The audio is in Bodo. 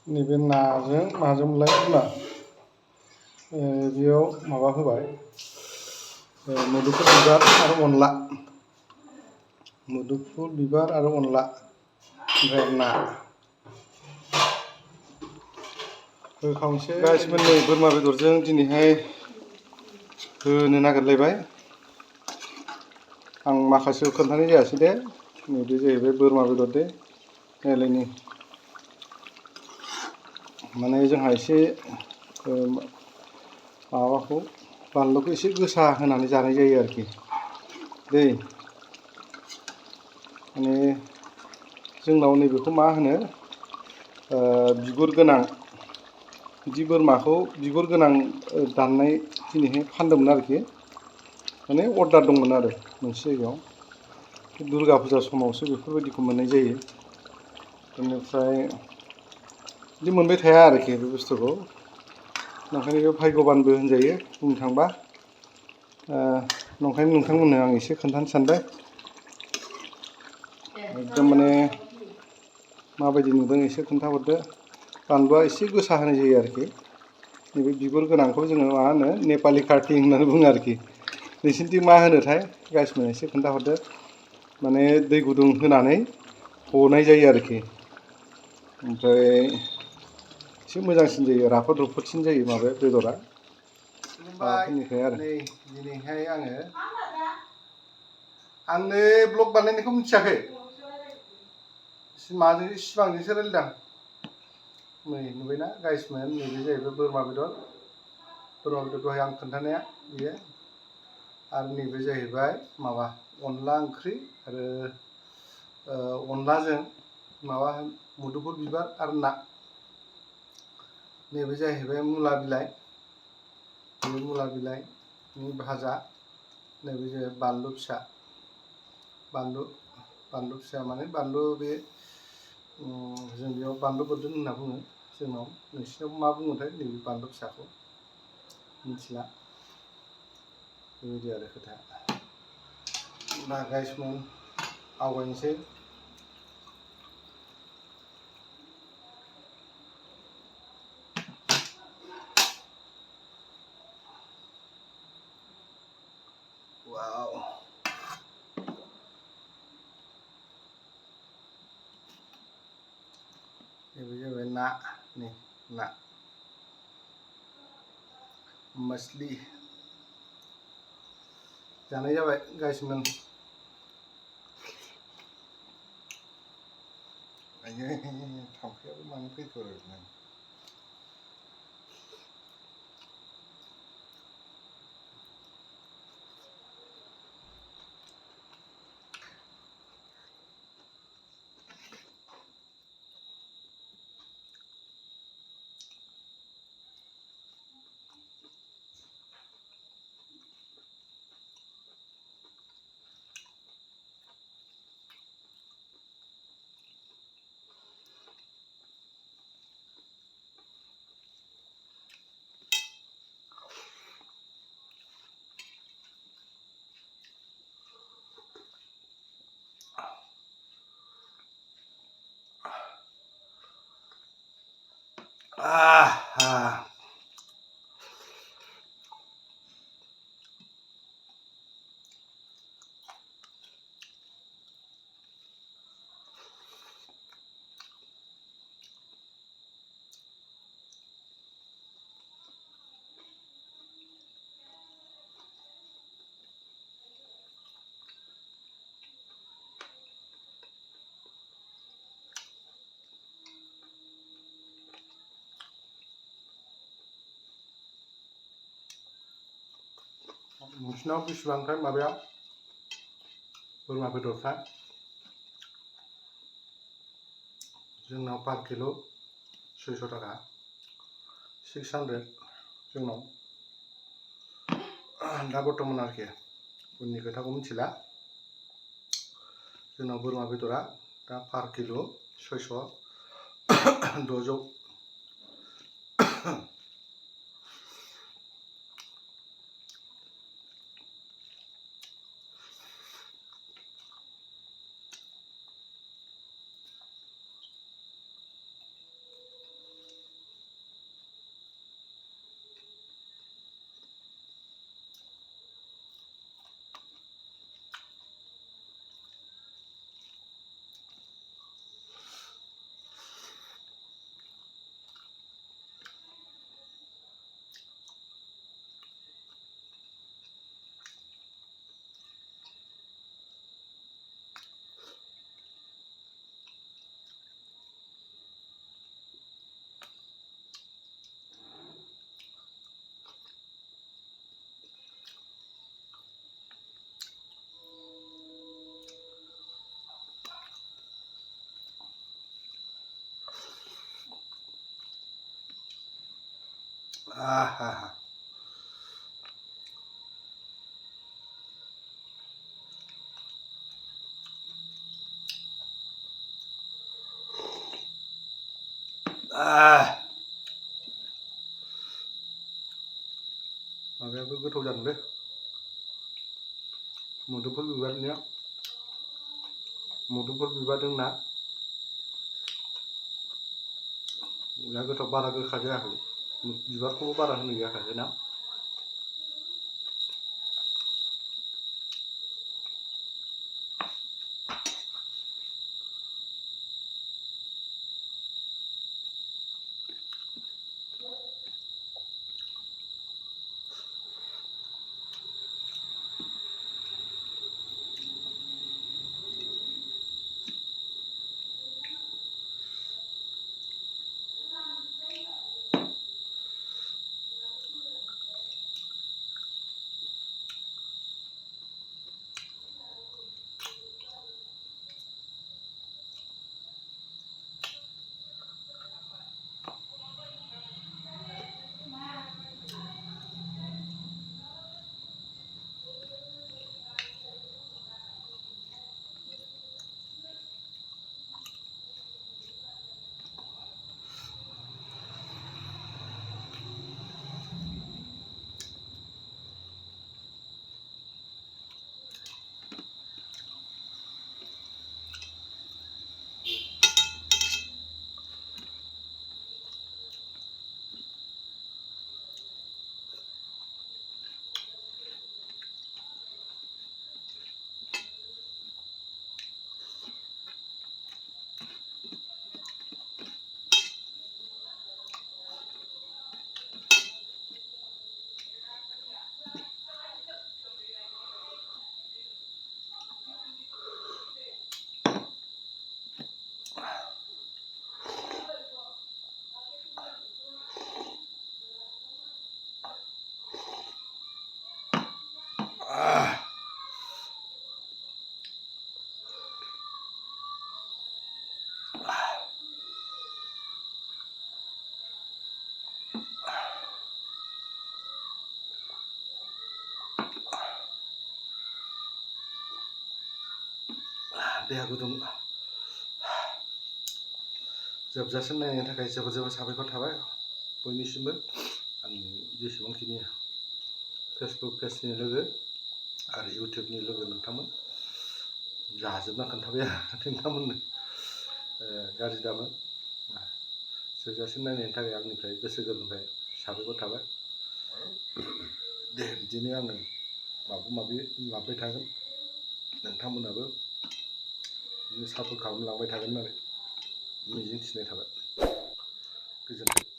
नैबे नाजों माजोंलाय बिमा बेयाव माबा होबाय मुदुफुल बिबार आरो अनला मुदुफुल बिबार आरो अनला ओमफ्राय ना होखांसै गासिबो नै बोरमा बेदरजों दिनैहाय होनो नागिरलायबाय आं माखासे खोन्थानाय जायासै दे नैबे जाहैबाय बोरमा बेदर दे नायलायनि माने जोंहा एसे माबाखौ बानलुखौ एसे गोसा होनानै जानाय जायो आरोखि दै माने जोंनाव नैबेखौ मा होनो बिगुर गोनां बिदि बोरमाखौ बिगुर गोनां दाननाय दिनैहाय फानदोंमोन आरोखि माने अर्डार दंमोन आरो मोनसे जायगायाव दुर्गा फुजा समावसो बेफोरबायदिखौ मोननाय जायो बेनिफ्राय बिदि मोनबाय थाया आरोखि बे बुस्थुखौ ओंखायनो बे भाग्यबानबो होनजायो बुंनो थांबा नंखायनो नोंथांमोननो आं एसे खोन्थानो सानबाय एकदम माने माबायदि नुदों एसे खोन्थाहरदो बानलुआ एसे गोसा होनाय जायो आरोखि नैबे बिगुर गोनांखौ जोङो मा होनो नेपालि कार्टिं होननानै बुङो आरोखि नोंसिनिथिं मा होनोथाय गाइसमोन एसे खोन्थाहरदो माने दै गुदुं होनानै हनाय जायो आरोखि ओमफ्राय एसे मोजांसिन जायो राफोद रुफोदसिन जायो माबाया बेदरा माबाफोरनिफ्राय आरो नै दिनैहाय आं नै ब्लग बानायनायखौ मिथियाखै माजों सिमांजोंसो रायलायदां नै नुबायना गाइसमोन नैबे जाहैबाय बोरमा बेदर दहाय आं खोन्थानाया बियो आरो नैबे जाहैबाय माबा अनला ओंख्रि आरो अनलाजों माबा मुदुफुल बिबार आरो ना नैबे जाहैबाय मुला बिलाइ बे मुला बिलाइनि भाजा नैबे जाहैबाय बानलु फिसा बानलु फिसा माने बानलु बे जों बेयाव बानलु बोरदोन होनना बुङो जोंनाव नोंसिनाव मा बुङोथाय नैबे बानलु फिसाखौ मिथिला बेबायदि आरो खोथाया दा गाइसमोन आवगायनोसै वाव नैबे जाबाय ना नै ना मछली जानाय जाबाय गाइसमोन आयै थाम्फैयाबो मानो फैखो नोंसिनाव बेसेबांथाय माबाया बोरमा बेदरफ्रा जोंनाव पार किल' 600 टाका 600 जोंनाव दा बर्थमान आरोखि उननि खोथाखौ मिथिला जोंनाव बोरमा बेदरा दा पार किल' 600 600 आहा माबायाबो गोथाव जादोंलै मोदोमफुल बिबारनिया मोदोमफुल बिबारजों ना बिराद गोथाव बारा गोखा जायाखै बिबारखौबो बारा होनाय जायाखै ना देहा गुदुं जोबजासिम नायनायनि थाखाय जोबोद जोबोद साबायखर थाबाय बयनिसिमबो आंनि जेसेबांखिनि फेसबुक पेजनि लोगो आरो इउटिउबनि लोगो नोंथांमोन जाजोबना खोन्थाबाय नोंथांमोननो गाज्रि दामोन जोबजासिम नायनायनि थाखाय आंनिफ्राय गोसो गोरबोनिफ्राय साबायखर थाबाय दे बिदिनो आङो माबा माबि लाबोबाय थागोन नोंथांमोनाबो सापर्ट खालामलांबाय थागोन होननानै मिजिं थिनाय थाबाय गोजोन्थों।